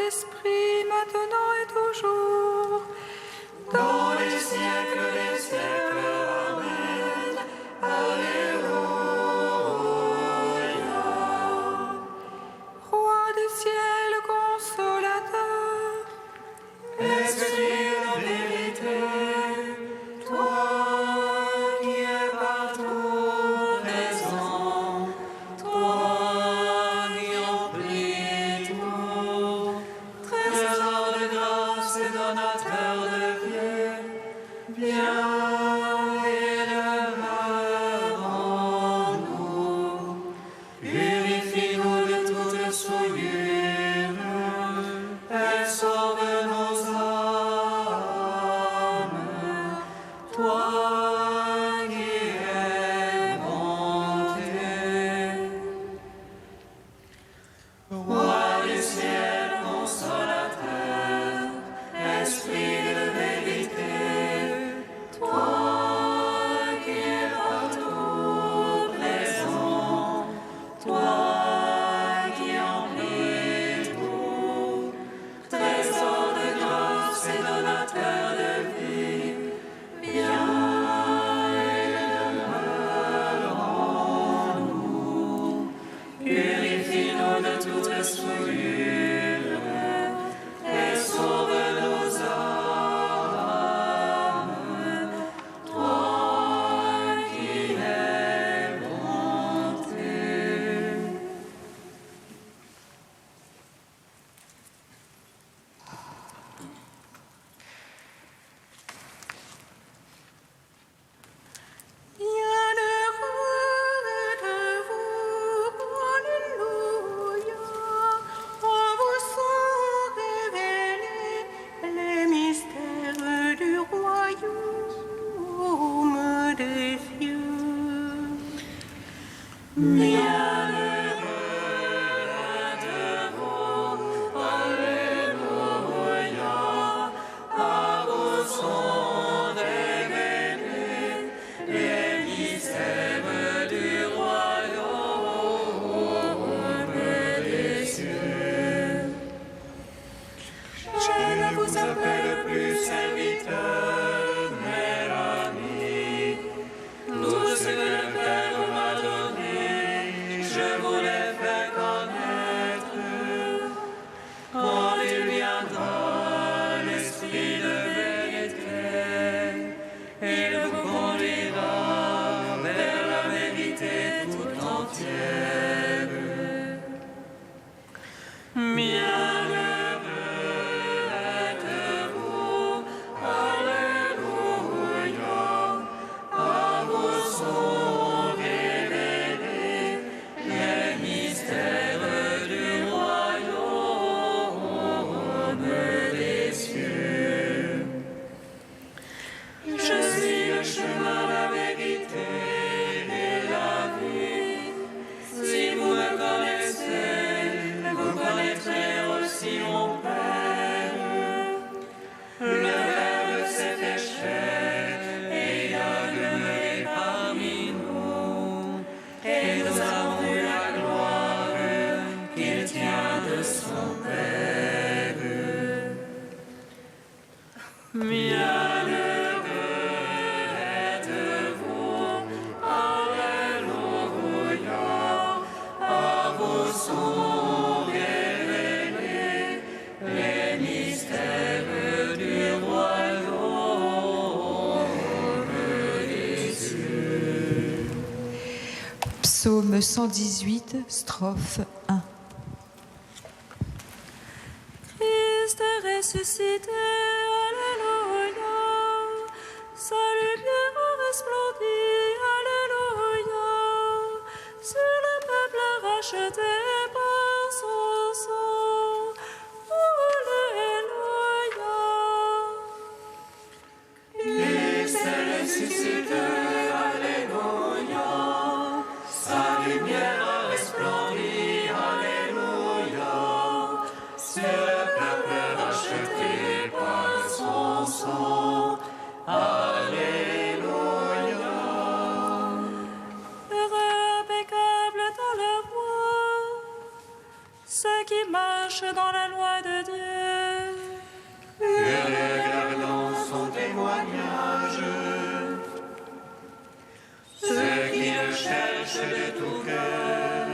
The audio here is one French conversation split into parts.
Saint-Esprit, maintenant et toujours, dans les siècles des siècles. Amen. Alléluia. Roi du ciel consolateur, Esprit de vérité, toi qui es partout présent, toi qui emplis tout, trésor de grâce et donateur de vie, viens et demeure en nous, purifie-nous de toute souillure et sauve nos âmes, toi qui es bonté. Roi du ciel consolateur, Esprit de vérité, toi qui es partout présent, toi qui emplis tout, trésor de grâce et donateur de vie, viens et demeure en nous, purifie-nous de toute souillure et sauve nos âmes, toi qui es bonté. Bienheureux de vous, alléluia, en vous sont révélés les mystères du royaume des cieux. Bienheureux de vous, alléluia, à vous sont révélés les mystères du royaume des cieux. Je ne vous appelle plus serviteur, mais ami. Tout ce que le Père m'a donné, je vous l'ai fait connaître. Quand il viendra, l'Esprit de vérité, il vous conduira vers la vérité tout entière. Bienheureux êtes-vous, alléluia, à vous sont révélés les mystères du royaume des cieux. Je suis le chemin, la vérité et la vie. Si vous me connaissez, vous connaîtrez aussi mon Père. Le Verbe s'est fait chair et il a demeuré parmi nous, et nous avons vu la gloire qu'il tient de son Père. Bienheureux êtes-vous, alléluia, à vous sont révélés les mystères du royaume des cieux. Psaume 118, strophe 1. Christ est ressuscité, alléluia, sa lumière a resplendi, alléluia, sur le peuple racheté par son sang, alléluia. Christ est ressuscité, alléluia, sa lumière a resplendi, alléluia, sur le peuple racheté par son sang, alléluia. Heureux impeccable dans leur voie, ceux qui marchent dans la loi de Dieu. Et regardant son témoignage, ceux qui le cherchent de tout cœur,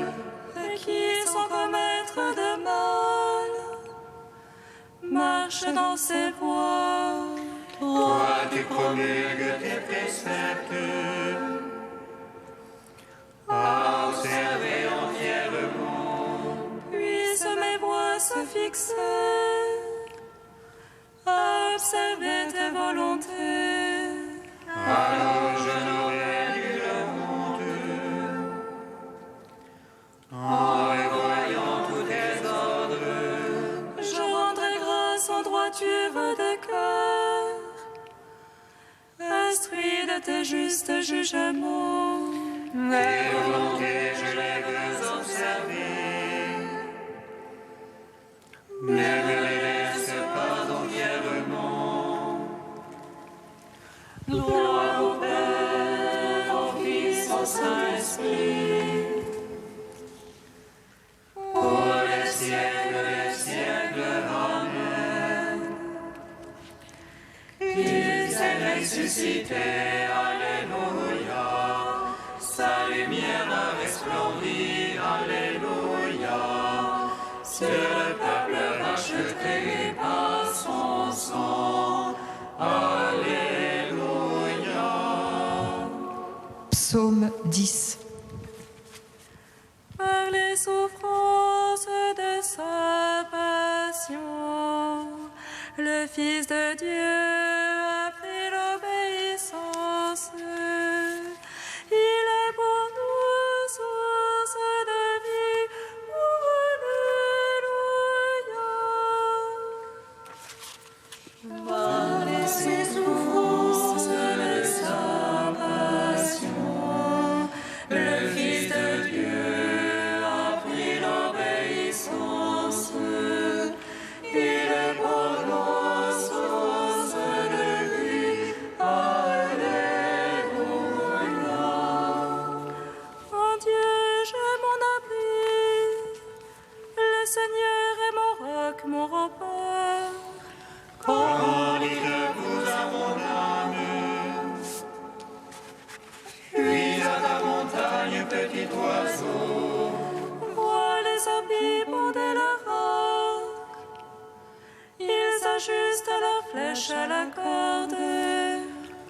Et qui, sans commettre de mal, marchent dans ses voies. toi tu promulgues tes préceptes, à observer entièrement. Puissent mes voies se fixer à observer tes volontés. Alors je n'aurai nulle honte, en revoyant tous tes ordres. Je rendrai grâce en droiture de cœur, instruit de tes justes jugements. Tes volontés, je les veux observer. Ne me les laisse pas entièrement. Gloire au Père, au Fils, au Saint-Esprit, Pour les siècles des siècles, Amen. Qu'il s'est ressuscité, Alléluia. Sa lumière a resplendi, Alléluia. Sur le peuple racheté par son sang, Alléluia. Psaume 10. par les souffrances de sa passion, le Fils de Dieu a pris l'obéissance. Il est pour nous source de vie. Alléluia. Par les souffrances de sa passion, le Fils de Dieu a pris l'obéissance. Il est pour nous source de vie. Alléluia. En Dieu, j'ai mon abri. Le Seigneur est mon roc, mon rempart. Comment dites-vous à mon âme, puis à ta montagne, petit oiseau, Vois les habits bonder leur roc. Ils ajustent leurs flèches à la corde.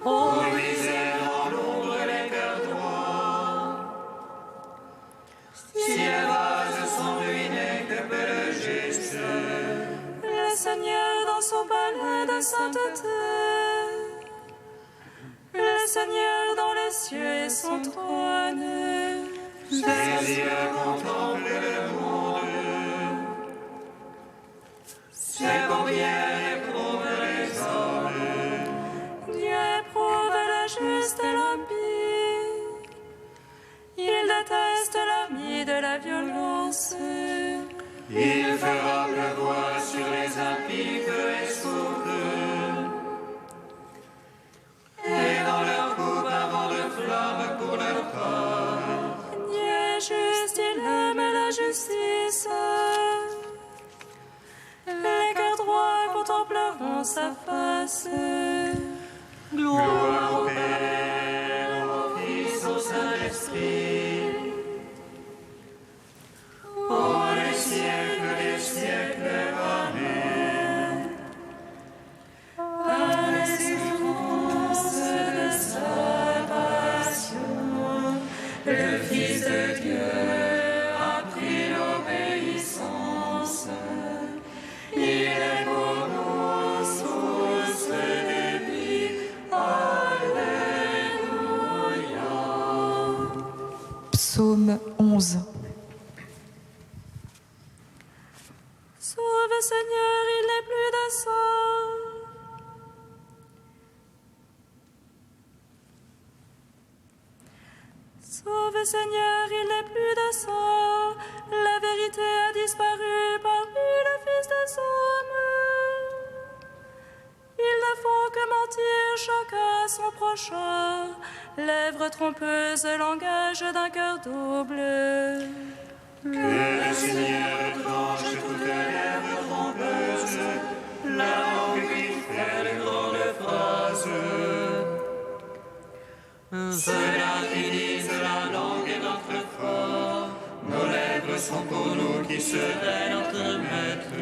conduisez dans l'ombre les cœurs droits. Si les vases sont ruinés, que peut le juste? Le Seigneur dans son palais de sainteté. Le Seigneur dans les cieux et son trône. Ses yeux contemplent le monde. C'est combien éprouvent les hommes. Dieu éprouve la juste et l'impie. Il déteste l'ami de la violence. Il fera pleuvoir sur les impies feu et souffle. Et dans leur coupe un vent de flamme pour leur corps. Dieu est juste, il aime la justice. Les cœurs droits contempleront sa face. Gloire au Père, au Fils, au Saint-Esprit. Pour les siècles des siècles, Amen. Par les souffrances de sa passion, le Fils de Dieu a pris l'obéissance. Il est pour nous source de vie. Alléluia. Psaume 11. Sauve Seigneur, il n'est plus de sang. Sauve Seigneur, il n'est plus de sang. La vérité a disparu parmi le Fils des hommes. Ils ne font que mentir chacun à son prochain. Lèvres trompeuses, langage d'un cœur double. Que le Seigneur tranche toutes lèvres trompeuses, la langue qui fait de grandes phrases. Cela qui disent la langue est notre fort, nos lèvres sont pour nous qui serait notre maître.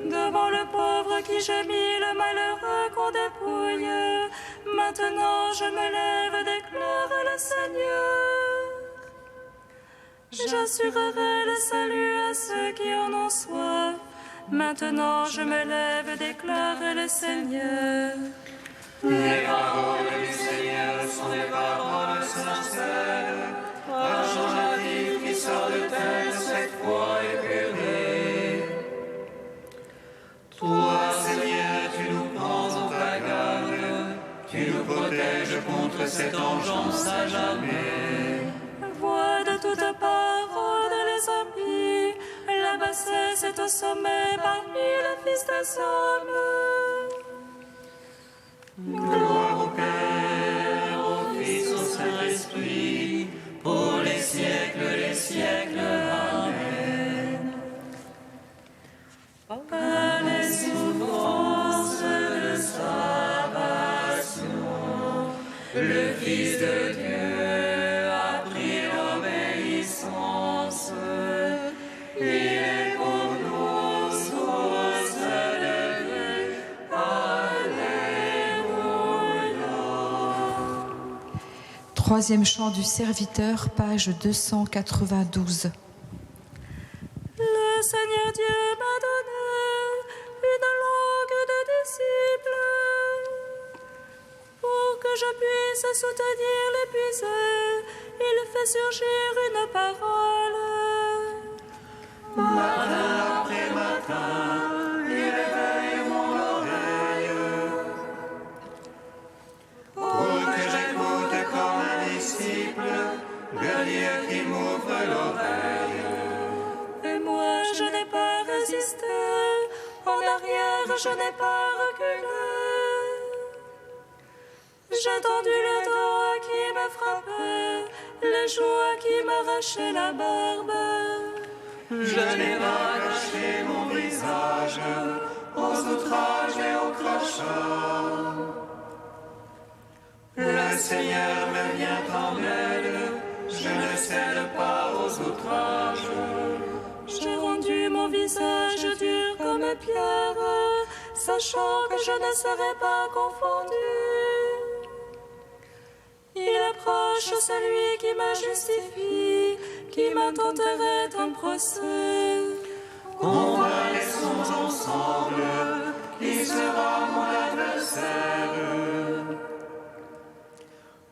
Devant le pauvre qui gémit, le malheureux qu'on dépouille, maintenant je me lève, déclare le Seigneur. J'assurerai le salut à ceux qui en ont soif. Maintenant je me lève, déclare le Seigneur. Les paroles du Seigneur sont des paroles sincères, argent natif qui sort de terre cette fois épurée. Toi, Seigneur, tu nous prends en ta garde, tu nous protèges contre cette engeance à jamais. Voix de toute part, rôdent les impies, la bassesse est au sommet parmi les fils des hommes. Gloire au Père, au Fils, au Saint-Esprit, pour les siècles, Amen. Par les souffrances de sa passion, le Fils de Dieu a pris l'obéissance. Il est pour nous source de vie. Troisième chant du serviteur, page 292. Le Seigneur Dieu m'a donné une langue de disciple pour que je puisse soutenir l'épuisé. Il fait surgir une parole. Matin après matin, il éveille mon oreille pour que j'écoute comme un disciple le Dieu qui m'ouvre l'oreille. Et moi je n'ai pas résisté, en arrière je n'ai pas reculé. J'ai tendu le dos à qui me frappait, les joues à qui m'arrachaient la barbe. Je n'ai pas caché mon visage aux outrages et aux crachats. Le Seigneur me vient en aide, je ne cède pas aux outrages. J'ai rendu mon visage dur comme pierre, sachant que je ne serai pas confondu. Il approche celui qui me justifie, qui m'intenterait un procès. Convalescons ensemble, qui sera mon adversaire?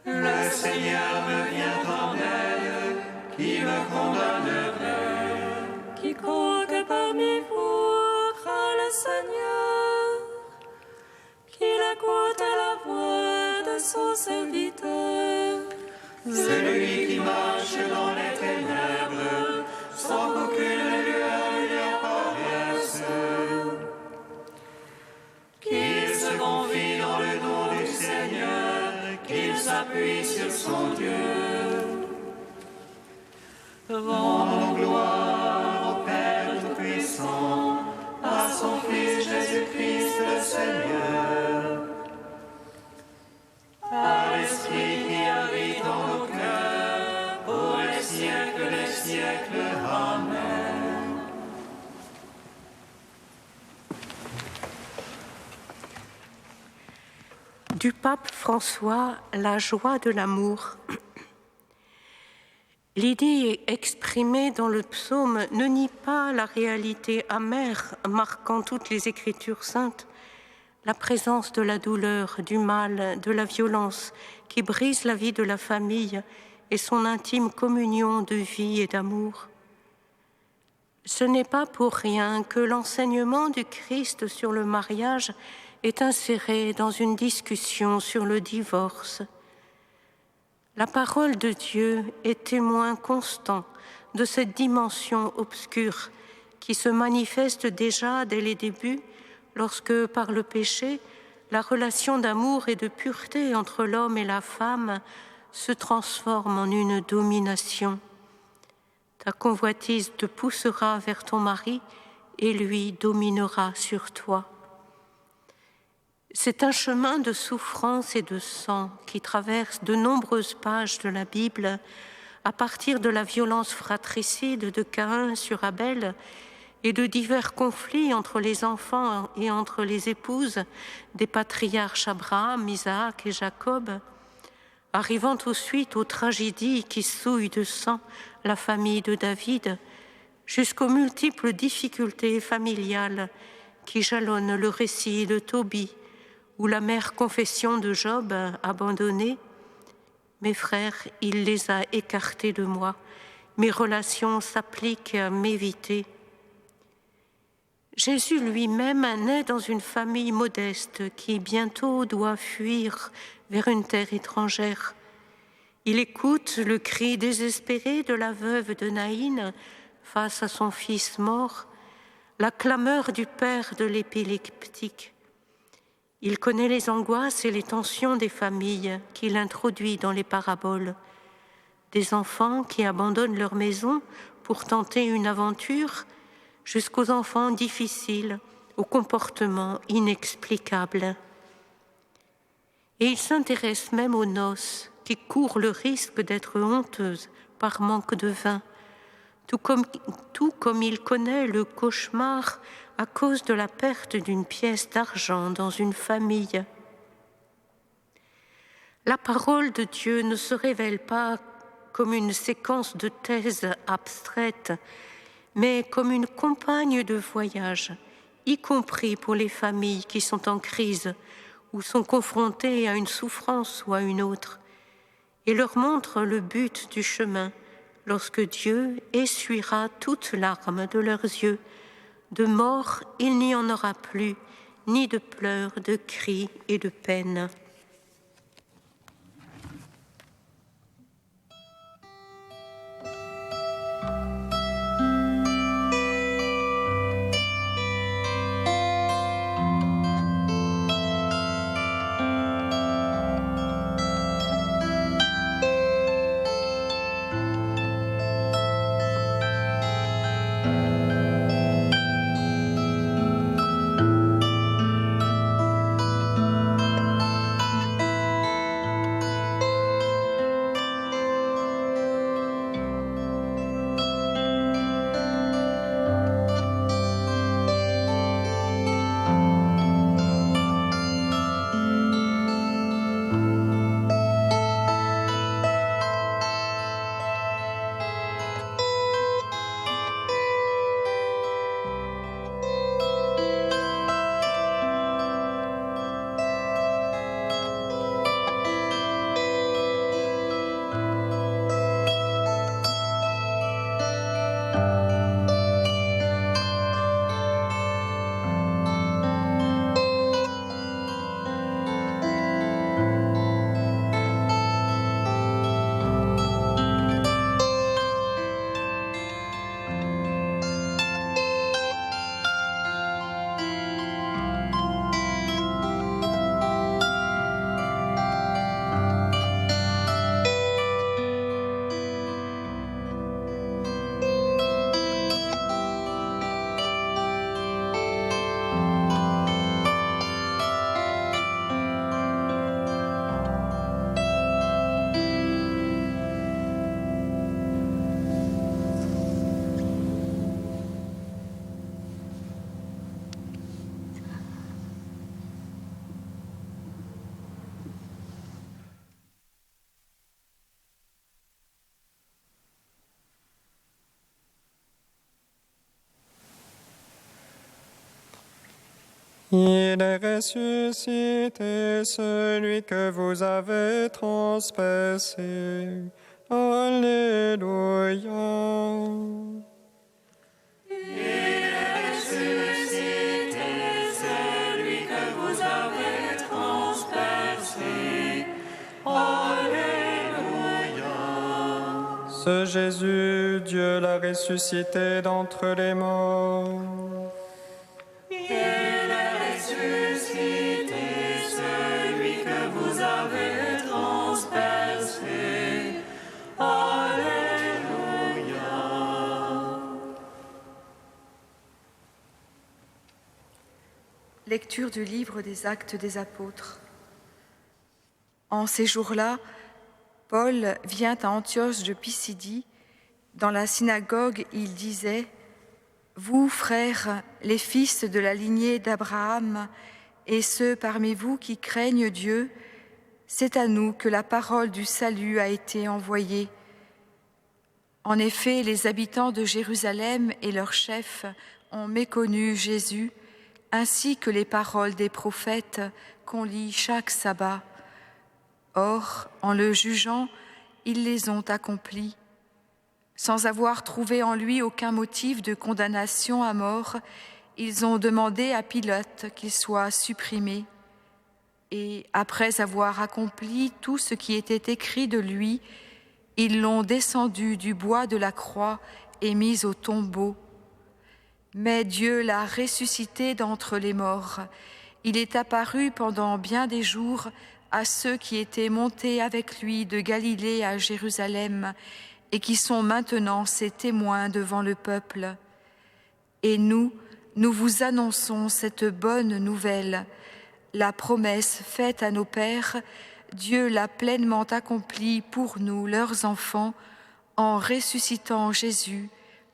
Le Seigneur me vient en aide, qui me condamnerait? Quiconque parmi vous craint le Seigneur, qu'il écoute la voix de son serviteur. Celui qui marche dans les ténèbres, sans qu'aucune lueur lui apparaisse. Qu'il se confie dans le nom du Seigneur, qu'il s'appuie sur son Dieu. Rendons gloire au Père Tout-Puissant, à son Fils Jésus-Christ le Seigneur, à l'Esprit qui habite dans nos cœurs, pour les siècles des siècles. Amen. Du pape François, la joie de l'amour. L'idée exprimée dans le psaume ne nie pas la réalité amère marquant toutes les Écritures saintes, la présence de la douleur, du mal, de la violence qui brise la vie de la famille et son intime communion de vie et d'amour. Ce n'est pas pour rien que l'enseignement du Christ sur le mariage est inséré dans une discussion sur le divorce. La parole de Dieu est témoin constant de cette dimension obscure qui se manifeste déjà dès les débuts lorsque, par le péché, la relation d'amour et de pureté entre l'homme et la femme se transforme en une domination. Ta convoitise te poussera vers ton mari et lui dominera sur toi. C'est un chemin de souffrance et de sang qui traverse de nombreuses pages de la Bible à partir de la violence fratricide de Caïn sur Abel et de divers conflits entre les enfants et entre les épouses des patriarches Abraham, Isaac et Jacob, arrivant tout de suite aux tragédies qui souillent de sang la famille de David, jusqu'aux multiples difficultés familiales qui jalonnent le récit de Tobie ou la mère confession de Job abandonné. Mes frères, il les a écartés de moi. Mes relations s'appliquent à m'éviter. Jésus lui-même naît dans une famille modeste qui bientôt doit fuir vers une terre étrangère. Il écoute le cri désespéré de la veuve de Naïn face à son fils mort, la clameur du père de l'épileptique. Il connaît les angoisses et les tensions des familles qu'il introduit dans les paraboles. Des enfants qui abandonnent leur maison pour tenter une aventure, jusqu'aux enfants difficiles, au comportement inexplicable. Et il s'intéresse même aux noces qui courent le risque d'être honteuses par manque de vin, tout comme il connaît le cauchemar à cause de la perte d'une pièce d'argent dans une famille. La parole de Dieu ne se révèle pas comme une séquence de thèses abstraites, mais comme une compagne de voyage, y compris pour les familles qui sont en crise ou sont confrontées à une souffrance ou à une autre, et leur montre le but du chemin lorsque Dieu essuiera toutes larmes de leurs yeux. De mort, il n'y en aura plus, ni de pleurs, de cris et de peines. Il est ressuscité, celui que vous avez transpercé. Alléluia. Il est ressuscité, celui que vous avez transpercé. Alléluia. Ce Jésus, Dieu l'a ressuscité d'entre les morts. Lecture du livre des Actes des Apôtres. En ces jours-là, Paul vient à Antioche de Pisidie. Dans la synagogue, il disait « Vous, frères, les fils de la lignée d'Abraham, et ceux parmi vous qui craignent Dieu, c'est à nous que la parole du salut a été envoyée. En effet, les habitants de Jérusalem et leurs chefs ont méconnu Jésus, ainsi que les paroles des prophètes qu'on lit chaque sabbat. Or, en le jugeant, ils les ont accomplis. Sans avoir trouvé en lui aucun motif de condamnation à mort, ils ont demandé à Pilate qu'il soit supprimé. Et après avoir accompli tout ce qui était écrit de lui, ils l'ont descendu du bois de la croix et mis au tombeau. Mais Dieu l'a ressuscité d'entre les morts. Il est apparu pendant bien des jours à ceux qui étaient montés avec lui de Galilée à Jérusalem et qui sont maintenant ses témoins devant le peuple. Et nous vous annonçons cette bonne nouvelle. La promesse faite à nos pères, Dieu l'a pleinement accomplie pour nous, leurs enfants, en ressuscitant Jésus,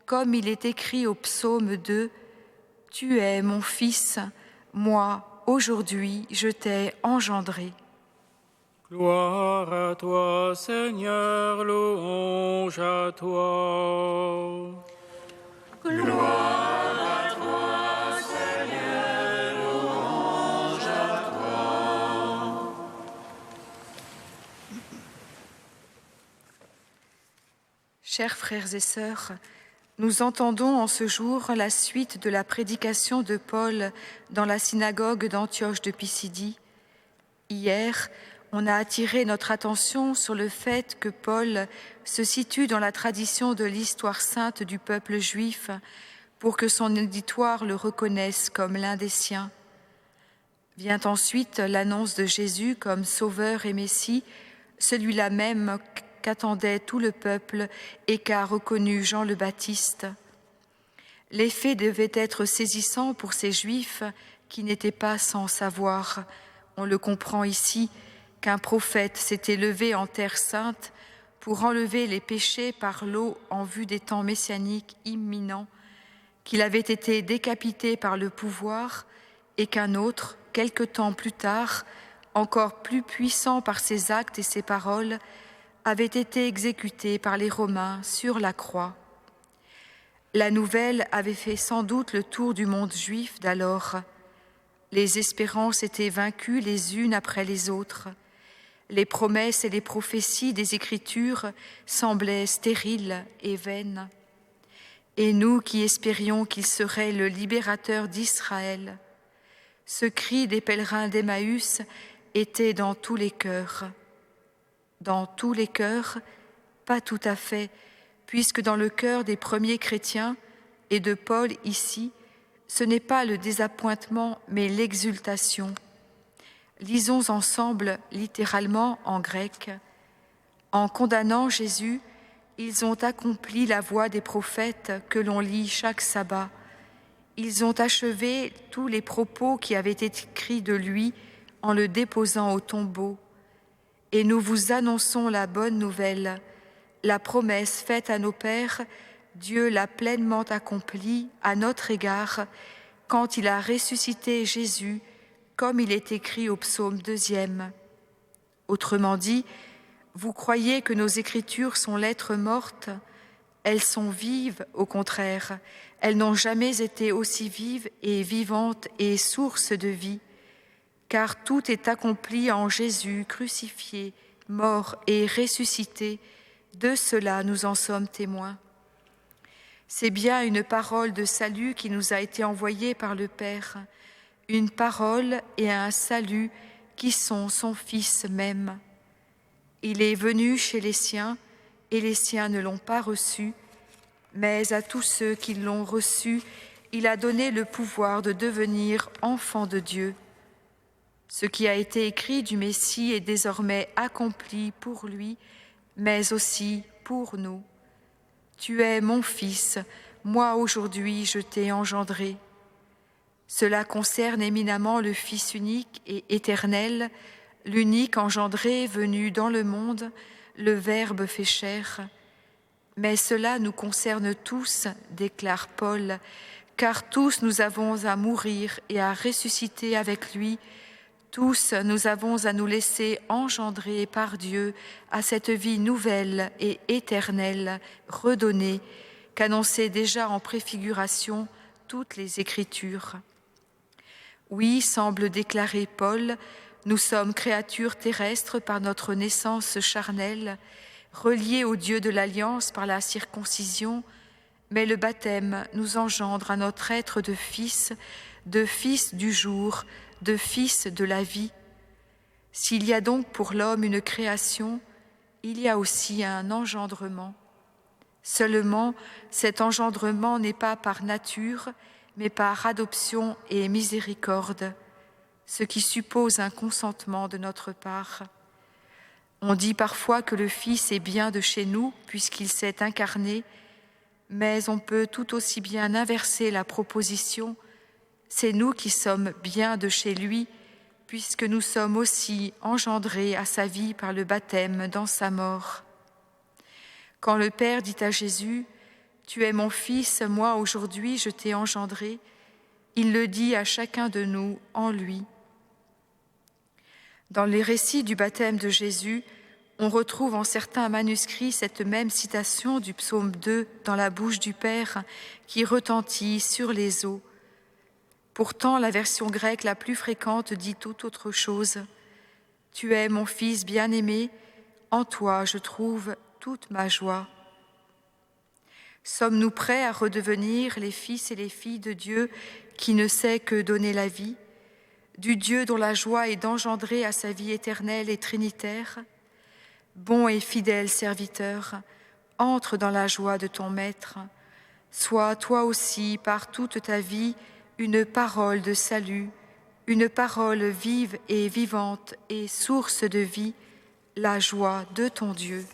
comme il est écrit au psaume 2, « Tu es mon fils, moi, aujourd'hui, je t'ai engendré. » Gloire à toi, Seigneur, louange à toi. Gloire à toi, Seigneur, louange à toi. Chers frères et sœurs, nous entendons en ce jour la suite de la prédication de Paul dans la synagogue d'Antioche de Pisidie. Hier, on a attiré notre attention sur le fait que Paul se situe dans la tradition de l'histoire sainte du peuple juif pour que son auditoire le reconnaisse comme l'un des siens. Vient ensuite l'annonce de Jésus comme sauveur et Messie, celui-là même qu'attendait tout le peuple et qu'a reconnu Jean le Baptiste. Les faits devaient être saisissants pour ces Juifs qui n'étaient pas sans savoir. On le comprend ici qu'un prophète s'était levé en terre sainte pour enlever les péchés par l'eau en vue des temps messianiques imminents, qu'il avait été décapité par le pouvoir et qu'un autre, quelque temps plus tard, encore plus puissant par ses actes et ses paroles, avait été exécuté par les Romains sur la croix. La nouvelle avait fait sans doute le tour du monde juif d'alors. Les espérances étaient vaincues les unes après les autres. Les promesses et les prophéties des Écritures semblaient stériles et vaines. Et nous qui espérions qu'il serait le libérateur d'Israël, ce cri des pèlerins d'Emmaüs était dans tous les cœurs. Dans tous les cœurs, pas tout à fait, puisque dans le cœur des premiers chrétiens et de Paul ici, ce n'est pas le désappointement, mais l'exultation. Lisons ensemble, littéralement en grec. En condamnant Jésus, ils ont accompli la voie des prophètes que l'on lit chaque sabbat. Ils ont achevé tous les propos qui avaient été écrits de lui en le déposant au tombeau. Et nous vous annonçons la bonne nouvelle, la promesse faite à nos pères, Dieu l'a pleinement accomplie à notre égard quand il a ressuscité Jésus, comme il est écrit au psaume 2. Autrement dit, vous croyez que nos Écritures sont lettres mortes? Elles sont vives, au contraire. Elles n'ont jamais été aussi vives et vivantes et source de vie. Car tout est accompli en Jésus, crucifié, mort et ressuscité. De cela, nous en sommes témoins. C'est bien une parole de salut qui nous a été envoyée par le Père, une parole et un salut qui sont son Fils même. Il est venu chez les siens, et les siens ne l'ont pas reçu, mais à tous ceux qui l'ont reçu, il a donné le pouvoir de devenir enfants de Dieu. Ce qui a été écrit du Messie est désormais accompli pour lui, mais aussi pour nous. Tu es mon Fils, moi aujourd'hui je t'ai engendré. Cela concerne éminemment le Fils unique et éternel, l'unique engendré venu dans le monde, le Verbe fait chair. Mais cela nous concerne tous, déclare Paul, car tous nous avons à mourir et à ressusciter avec lui. Tous nous avons à nous laisser engendrer par Dieu à cette vie nouvelle et éternelle, redonnée, qu'annonçaient déjà en préfiguration toutes les Écritures. Oui, semble déclarer Paul, nous sommes créatures terrestres par notre naissance charnelle, reliées au Dieu de l'Alliance par la circoncision, mais le baptême nous engendre à notre être de fils du jour, de fils de la vie. S'il y a donc pour l'homme une création, il y a aussi un engendrement. Seulement, cet engendrement n'est pas par nature, mais par adoption et miséricorde, ce qui suppose un consentement de notre part. On dit parfois que le Fils est bien de chez nous, puisqu'il s'est incarné, mais on peut tout aussi bien inverser la proposition. C'est nous qui sommes bien de chez lui, puisque nous sommes aussi engendrés à sa vie par le baptême dans sa mort. Quand le Père dit à Jésus, « Tu es mon Fils, moi aujourd'hui je t'ai engendré », il le dit à chacun de nous en lui. Dans les récits du baptême de Jésus, on retrouve en certains manuscrits cette même citation du psaume 2 dans la bouche du Père qui retentit sur les eaux. Pourtant, la version grecque la plus fréquente dit tout autre chose. « Tu es mon Fils bien-aimé, en toi je trouve toute ma joie. » Sommes-nous prêts à redevenir les fils et les filles de Dieu qui ne sait que donner la vie, du Dieu dont la joie est d'engendrer à sa vie éternelle et trinitaire? Bon et fidèle serviteur, entre dans la joie de ton Maître. Sois toi aussi par toute ta vie une parole de salut, une parole vive et vivante et source de vie, la joie de ton Dieu.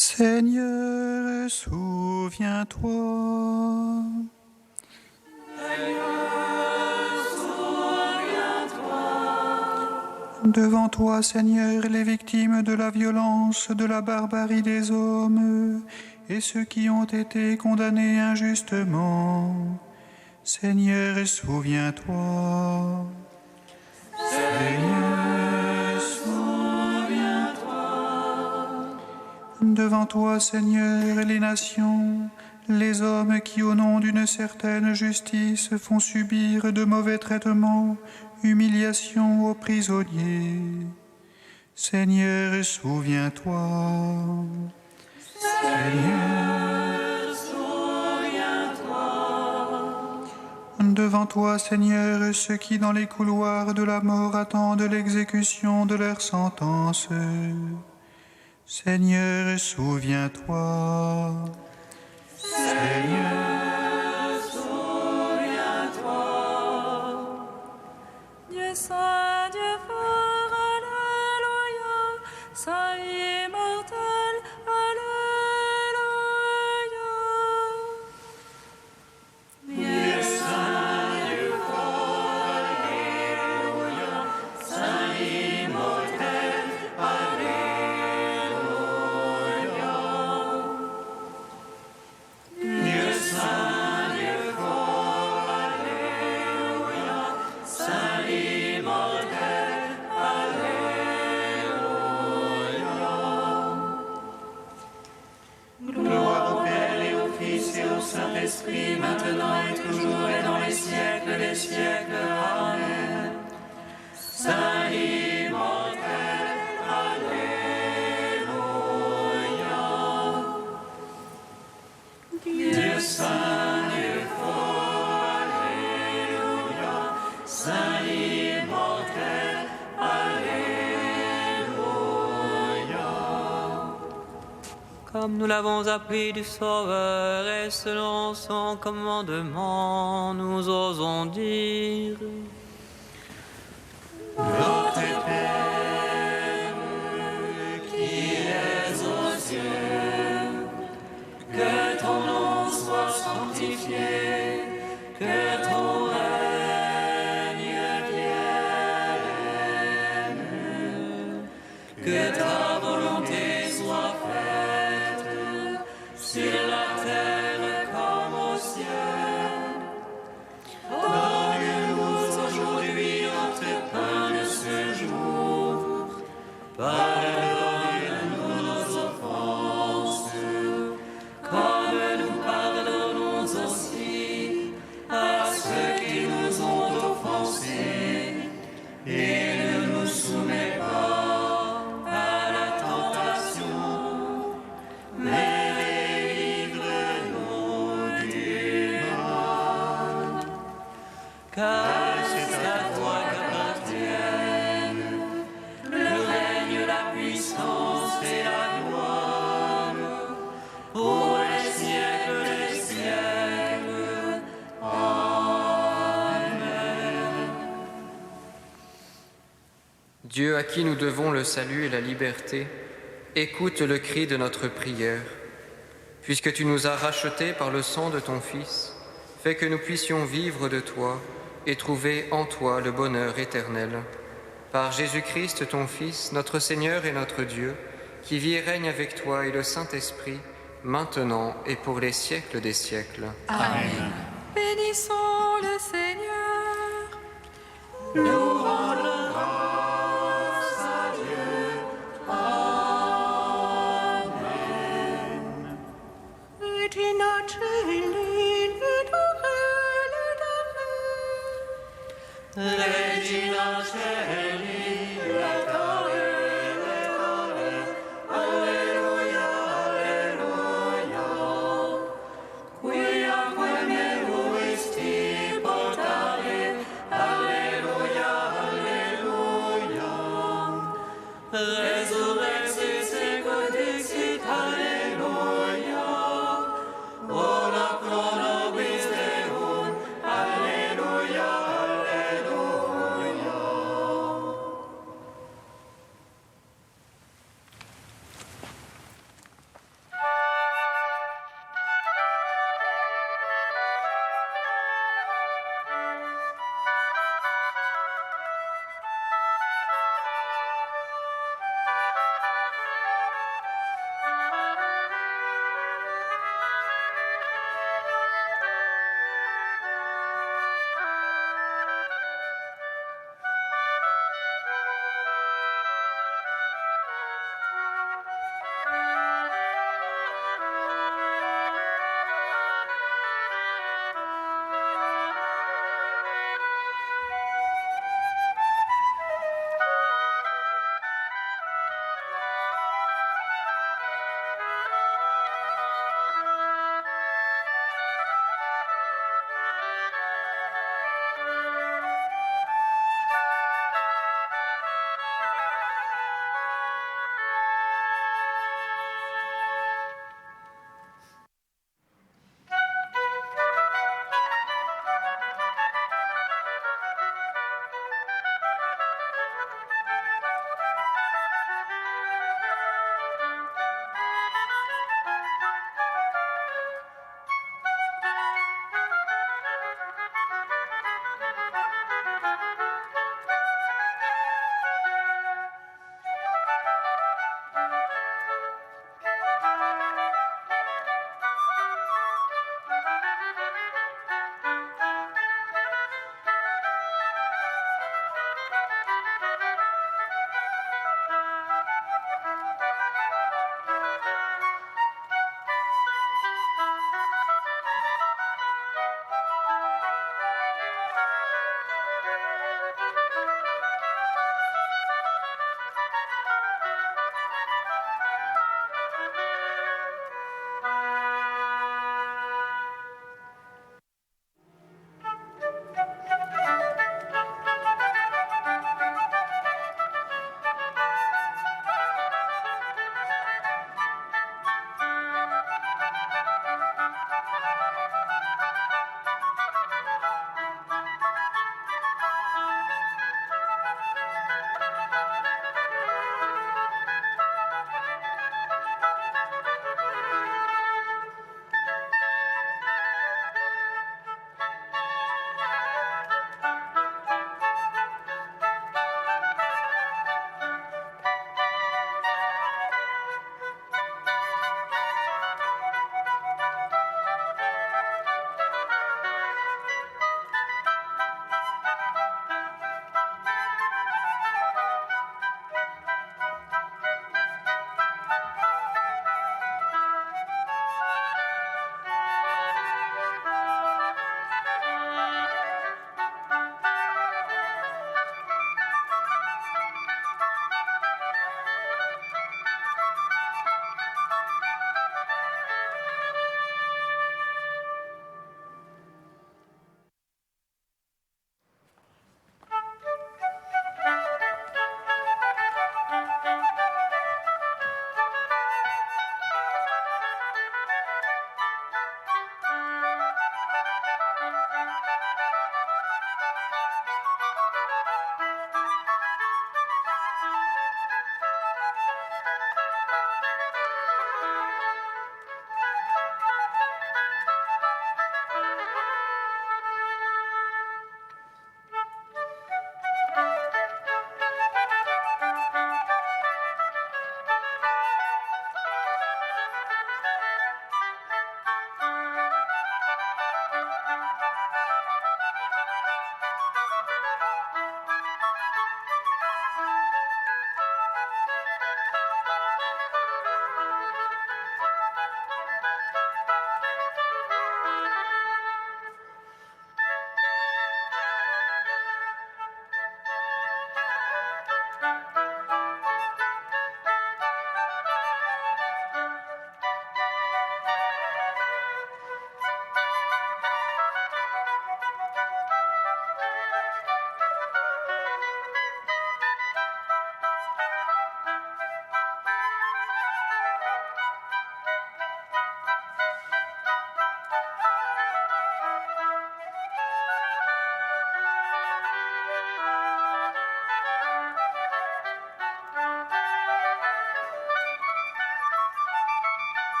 Seigneur, souviens-toi. Devant toi, Seigneur, les victimes de la violence, de la barbarie des hommes, et ceux qui ont été condamnés injustement. Seigneur, souviens-toi. Seigneur, souviens-toi. Devant toi, Seigneur, les nations, les hommes qui, au nom d'une certaine justice, font subir de mauvais traitements, humiliation aux prisonniers. Seigneur, souviens-toi. Seigneur, souviens-toi. Devant toi, Seigneur, ceux qui dans les couloirs de la mort attendent l'exécution de leur sentence. Seigneur, souviens-toi. Seigneur, souviens-toi. Dieu saint, Dieu fort, Alléluia. Saint immortel, Alléluia. Dieu saint, Dieu fort, Alléluia. Saint immortel, Alléluia. Dieu saint, Dieu fort, Alléluia. Saint immortel, Alléluia. Gloire au Père et au Fils et au Saint-Esprit, maintenant et toujours et dans les siècles des siècles. Amen. Saint immortel, Alléluia. Dieu saint, Dieu fort, Alléluia. Saint immortel, Alléluia. Comme nous l'avons appris du Sauveur et selon son commandement, nous osons dire: Notre Père, qui es aux cieux, que ton nom soit sanctifié, que ton règne vienne, que ta volonté soit faite sur la terre comme au ciel. Donne-nous aujourd'hui notre pain de ce jour. Pardonne-nous nos offenses, comme nous pardonnons aussi à ceux qui nous ont offensés. Et ne nous soumets pas à la tentation, mais délivre-nous du mal. Car c'est à toi qu'appartiennent le règne, la puissance et la gloire pour les siècles des siècles. Amen. Dieu à qui nous devons le salut et la liberté, écoute le cri de notre prière. Puisque tu nous as rachetés par le sang de ton Fils, fais que nous puissions vivre de toi et trouver en toi le bonheur éternel. Par Jésus-Christ, ton Fils, notre Seigneur et notre Dieu, qui vit et règne avec toi et le Saint-Esprit, maintenant et pour les siècles des siècles. Amen. Bénissons le Seigneur. Nous rendons grâce à Dieu. Amen. Regina Celi, Regina Celi, Alleluia, Alleluia. Quia quem eruisti portare, Alleluia, Alleluia.